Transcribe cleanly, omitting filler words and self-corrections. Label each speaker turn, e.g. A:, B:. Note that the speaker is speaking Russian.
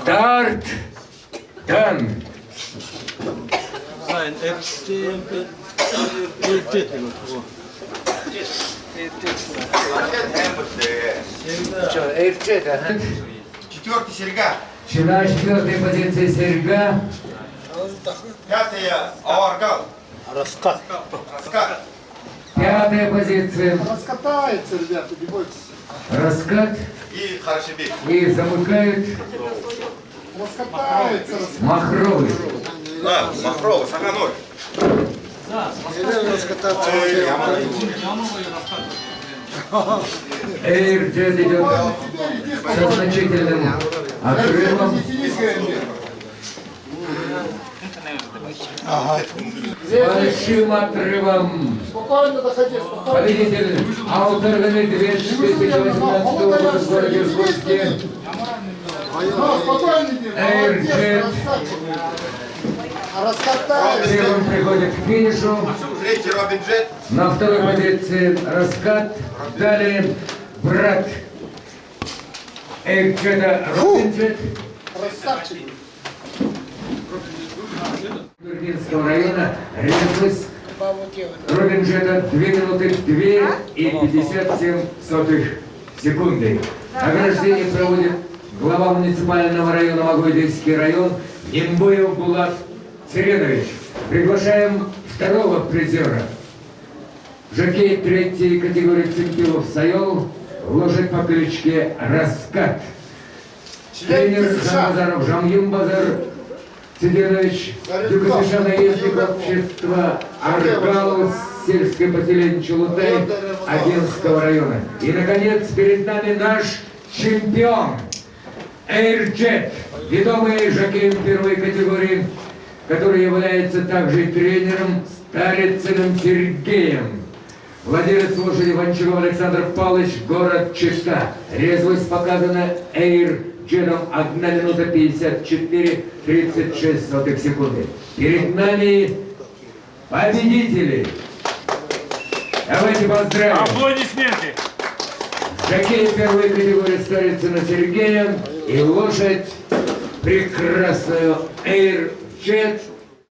A: Старт! Дан!
B: Четвертый серьга.
A: На четвертой позиции серьга.
B: Пятая аваргал.
C: Раскат.
B: Раскат.
A: Пятая позиция.
C: Раскатается, ребята, не бойтесь.
A: Раскат.
B: И Харшибек.
A: И замыкает
C: Раскатается,
A: Махровый.
B: Да, Махрова, Саханоль.
C: раскататься.
A: Эйрджет идет со значительным отрывом. С большим отрывом.
C: Спокойно доходи, спокойно.
A: Победитель Ауторганы 2018 года в городе Иркутске.
C: Спокойно, Дим, молодец,
A: Эйрджет
C: раскатается.
A: первым приходит к финишу.
B: Третий Робин Джет.
A: На второй позиции Раскат. Далее брат Эйрджета Робинджет.
C: Красавчик.
A: Тургенского района резвость Робинджета 2 минуты 2 и 57 секунды. Награждение проводит глава муниципального района Магойдельский район Нимбуев Булат Церенович. Приглашаем второго призера. Жокей третьей категории Цимпилов Сайол лошадь по кличке Раскат. Тренер Жамбазаров Жамьюм Базар Цеденович, Дюкасиша наездник общества Аргалус, сельское поселение Чулутай, Агенского района. И, наконец, перед нами наш чемпион Эйрджет, ведомый жокеем первой категории, который является также и тренером Старицыным Сергеем. Владелец лошади Ванчаров Александр Павлович, город Чита. Резвость показана Эйрджетом 1 минута 54-36 секунды. Перед нами победители. Давайте поздравим.
D: Аплодисменты.
A: Жокей первой категории Старицына Сергея и лошадь прекрасную Эйрджет